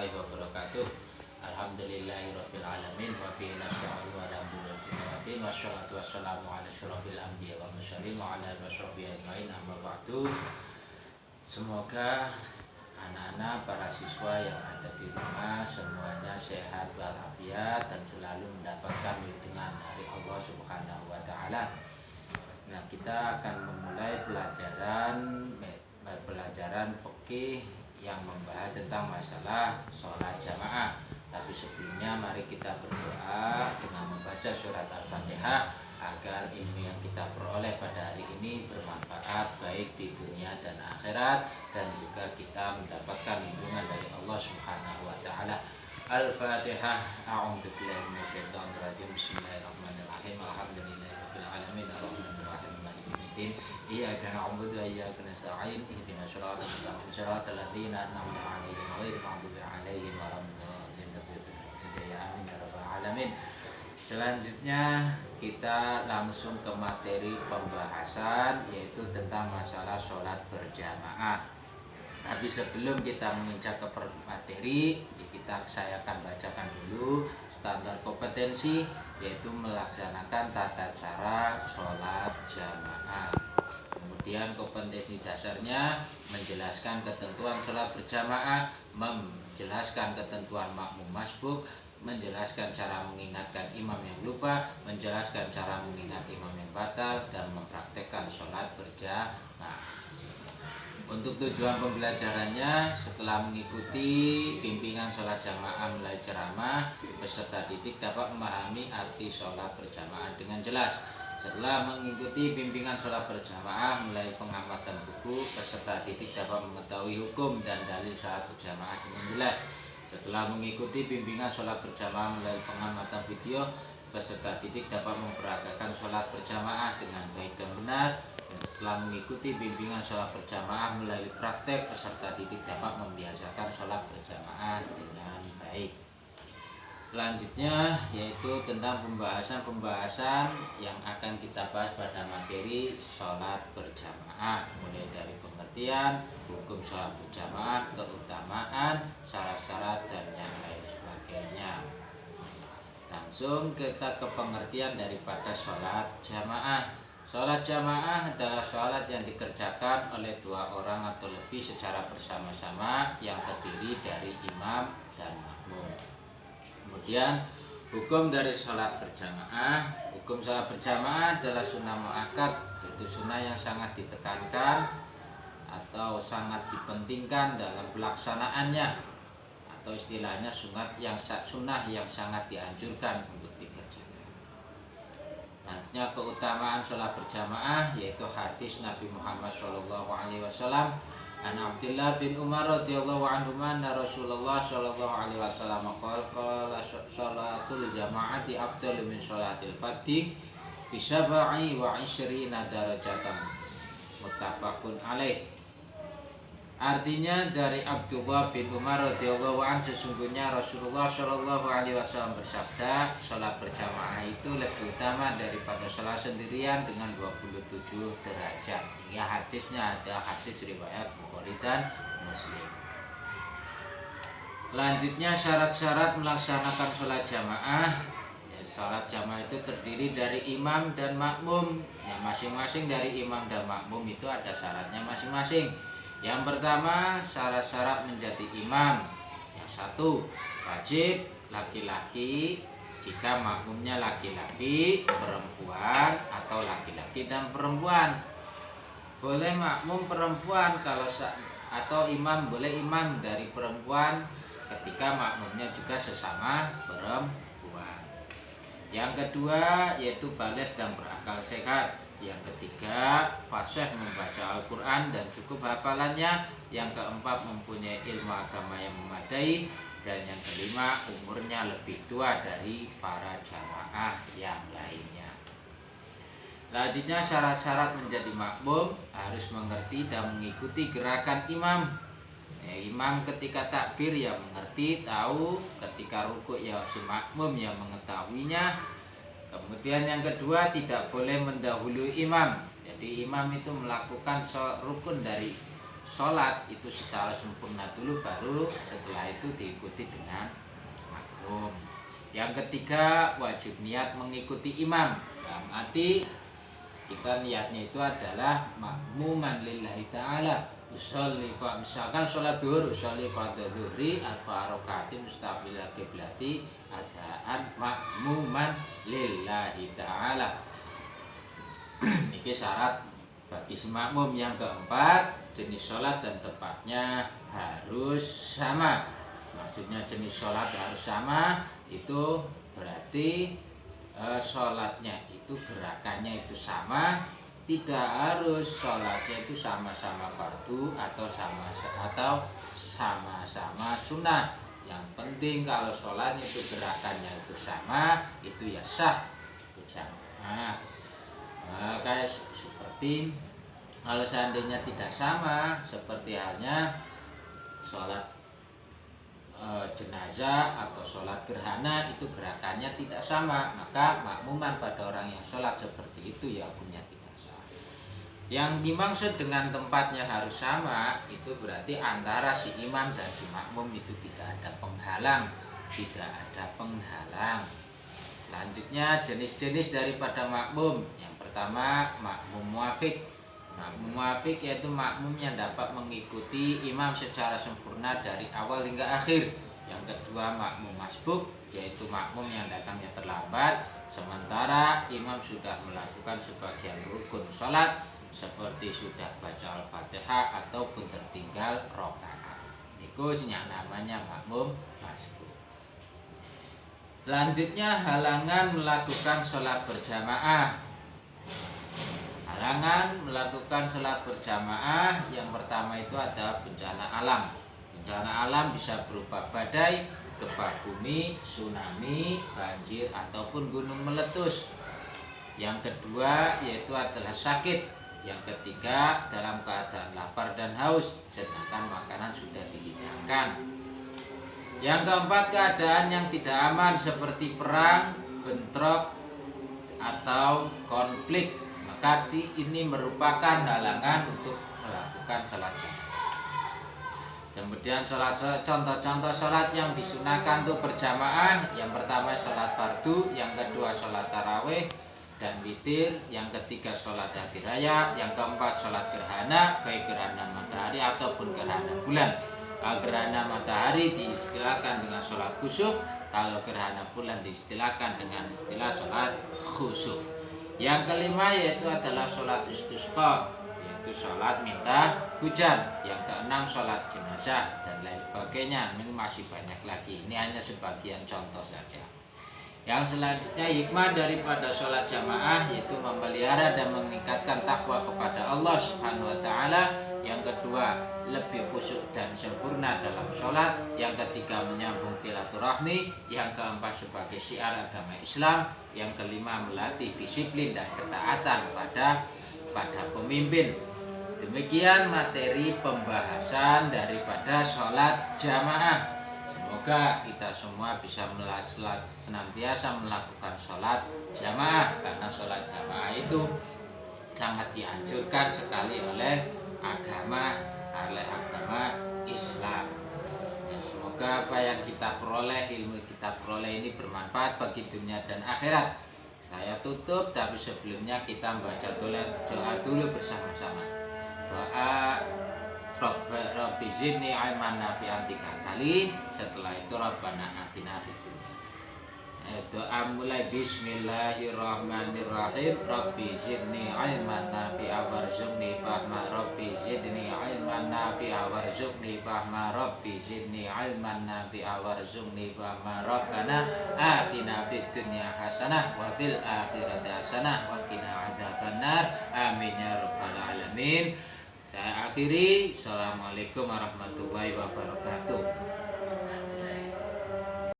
warahmatullahi wabarakatuh. Alhamdulillahirabbil alamin wa bihi nasta'inu ala umuri dunya wassalatu wassalamu ala asyrofil anbiya wa mursalin wa ala washabihi ajmain amma ba'du. Semoga anak-anak para siswa yang ada di rumah semuanya sehat walafiat dan selalu mendapatkan bimbingan dari Allah Subhanahu wa taala. Nah, kita akan memulai pelajaran fikih yang membahas tentang masalah sholat jamaah. Tapi sebelumnya mari kita berdoa dengan membaca surat Al-Fatihah agar ilmu yang kita peroleh pada hari ini bermanfaat baik di dunia dan akhirat, dan juga kita mendapatkan lindungan dari Allah Subhanahu wa taala. Al-Fatihah. A'udzubillahi minasyaitonir rajim. Bismillahirrahmanirrahim. Alhamdulillahirabbil alamin arrahmanir rahim maliki yaumiddin. Iyyaka na'budu wa iyyaka nasta'in. Ihdinas siratal mustaqim siratal ladzina an'amta 'alaihim ghairil maghdubi 'alaihim waladdallin. Amin ya rabbal alamin. Selanjutnya kita langsung ke materi pembahasan, yaitu tentang masalah sholat berjamaah. Tapi sebelum kita menginjak ke materi, saya akan bacakan dulu standar kompetensi, yaitu melaksanakan tata cara sholat jamaah. Kemudian kompetensi dasarnya menjelaskan ketentuan sholat berjamaah, menjelaskan ketentuan makmum masbuk, menjelaskan cara mengingatkan imam yang lupa, menjelaskan cara mengingat imam yang batal, dan mempraktekkan sholat berjamaah. Untuk tujuan pembelajarannya, setelah mengikuti bimbingan sholat jamaah melalui ceramah, peserta didik dapat memahami arti sholat berjamaah dengan jelas. Setelah mengikuti bimbingan sholat berjamaah melalui pengamatan buku, peserta didik dapat mengetahui hukum dan dalil sholat berjamaah dengan jelas. Setelah mengikuti bimbingan sholat berjamaah melalui pengamatan video, peserta didik dapat memperagakan sholat berjamaah dengan baik dan benar. Dan setelah mengikuti bimbingan sholat berjamaah melalui praktek, peserta didik dapat membiasakan sholat berjamaah dengan baik. Selanjutnya yaitu tentang pembahasan yang akan kita bahas pada materi sholat berjamaah, mulai dari pengertian, hukum sholat berjamaah, keutamaan, syarat-syarat, dan yang lain sebagainya. Langsung kita ke pengertian daripada sholat jamaah. Sholat jamaah adalah sholat yang dikerjakan oleh dua orang atau lebih secara bersama-sama yang terdiri dari imam dan makmum. Kemudian hukum dari sholat berjamaah. Hukum sholat berjamaah adalah sunnah muakkad, yaitu sunnah yang sangat ditekankan atau sangat dipentingkan dalam pelaksanaannya, atau istilahnya sunnah yang sangat dianjurkan untuk dikerjakan. Nantinya keutamaan sholat berjamaah, yaitu hadis Nabi Muhammad SAW an Abdullah bin Umar radhiyallahu anhuma anna Rasulullah sallallahu alaihi wasallam qala sholatul jama'ati afdalu min sholatil fardhi bi 27 darajatan, muttafaqun alaih. Artinya dari Abdullah bin Umar radhiyallahu anhu, sesungguhnya Rasulullah sallallahu alaihi wasallam bersabda, sholat berjamaah itu lebih utama daripada sholat sendirian dengan 27 derajat. Ini hadisnya ada hadis riwayat Bukhari dan Muslim. Selanjutnya syarat-syarat melaksanakan sholat jamaah. Sholat jamaah itu terdiri dari imam dan makmum. Masing-masing dari imam dan makmum itu ada syaratnya masing-masing. Yang pertama, syarat-syarat menjadi imam. Yang satu, wajib laki-laki jika makmumnya laki-laki, perempuan, atau laki-laki dan perempuan. Boleh makmum perempuan atau imam, boleh imam dari perempuan ketika makmumnya juga sesama perempuan. Yang kedua yaitu baligh dan berakal sehat. Yang ketiga, fasih membaca Al-Quran dan cukup hafalannya. Yang keempat, mempunyai ilmu agama yang memadai. Dan yang kelima, umurnya lebih tua dari para jamaah yang lainnya. Selanjutnya, syarat-syarat menjadi makmum harus mengerti dan mengikuti gerakan imam. Imam ketika takbir ya mengerti, tahu. Ketika rukuk ya si makmum yang mengetahuinya. Kemudian yang kedua, tidak boleh mendahului imam. Jadi imam itu melakukan rukun dari sholat itu secara sempurna dulu, baru setelah itu diikuti dengan makmum. Yang ketiga, wajib niat mengikuti imam. Dalam arti kita niatnya itu adalah makmuman lillahi ta'ala. Usolli fa, misalkan sholat duhur, usolli fardhu dzuhri arba'a rakaatin mustaqbilah qiblati adaan makmuman lillahi ta'ala. Ini syarat bagi si makmum. Yang keempat, jenis sholat dan tempatnya harus sama. Maksudnya jenis sholat harus sama, itu berarti sholatnya itu gerakannya itu sama. Tidak harus sholatnya itu sama-sama fardu atau sama-sama sunnah. Yang penting kalau sholatnya itu gerakannya itu sama, itu ya sah berjamaah. Kayak seperti kalau seandainya tidak sama, seperti halnya sholat jenazah atau sholat gerhana, itu gerakannya tidak sama, maka makmuman pada orang yang sholat seperti itu ya hukumnya tidak sah. Yang dimaksud dengan tempatnya harus sama, itu berarti antara si imam dan si makmum itu tidak ada penghalang. Selanjutnya jenis-jenis daripada makmum. Yang pertama, makmum muafiq. Makmum muafiq yaitu makmum yang dapat mengikuti imam secara sempurna dari awal hingga akhir. Yang kedua, makmum masbuk, yaitu makmum yang datangnya terlambat sementara imam sudah melakukan sebagian rukun sholat, seperti sudah baca Al-Fatihah ataupun tertinggal rakaat. Itu namanya makmum masbuk. Selanjutnya, halangan melakukan sholat berjamaah. Halangan melakukan sholat berjamaah yang pertama itu ada bencana alam. Bencana alam bisa berupa badai, gempa bumi, tsunami, banjir, ataupun gunung meletus. Yang kedua yaitu adalah sakit. Yang ketiga, dalam keadaan lapar dan haus sedangkan makanan sudah dihidangkan. Yang keempat, keadaan yang tidak aman seperti perang, bentrok, atau konflik. Maka ini merupakan halangan untuk melakukan sholat jamaah. Kemudian contoh-contoh sholat yang disunahkan untuk berjamaah. Yang pertama sholat fardu, yang kedua sholat tarawih dan witir, yang ketiga sholat hari raya, yang keempat sholat gerhana, baik gerhana matahari ataupun gerhana bulan. Gerhana matahari diistilahkan dengan sholat khusuf, kalau gerhana bulan diistilahkan dengan istilah sholat khusuf. Yang kelima yaitu adalah sholat istisqa, yaitu sholat minta hujan. Yang keenam sholat jenazah dan lain sebagainya. Ini masih banyak lagi, ini hanya sebagian contoh saja. Yang selanjutnya, hikmah daripada sholat jamaah yaitu memelihara dan meningkatkan takwa kepada Allah Subhanahu wa Ta'ala. Yang kedua, lebih khusyuk dan sempurna dalam sholat. Yang ketiga, menyambung silaturahmi. Yang keempat, sebagai syiar agama Islam. Yang kelima, melatih disiplin dan ketaatan pada pemimpin. Demikian materi pembahasan daripada sholat jamaah. Semoga kita semua bisa senantiasa melakukan sholat jamaah, karena sholat jamaah itu sangat dianjurkan sekali oleh agama Islam. Ya, semoga apa yang kita peroleh, ilmu kita peroleh ini bermanfaat bagi dunia dan akhirat. Saya tutup, tapi sebelumnya kita membaca doa dulu bersama-sama. Doa Rabbi zidni ilman nafi'an 3 kali. Setelah itu Rabbana atina fid dunya. Doa mulai bismillahirrahmanirrahim. Rabbi zidni ilman nafi'a warzuqni fahma. Rabbi zidni ilman nafi'a warzuqni fahma. Rabbi zidni ilman nafi'a warzuqni fahma. Rabbana atina fid dunya hasanah wa fil akhirati hasanah wa qina adzabannar. Amin ya rabbal alamin. Saya akhiri. Assalamualaikum warahmatullahi wabarakatuh.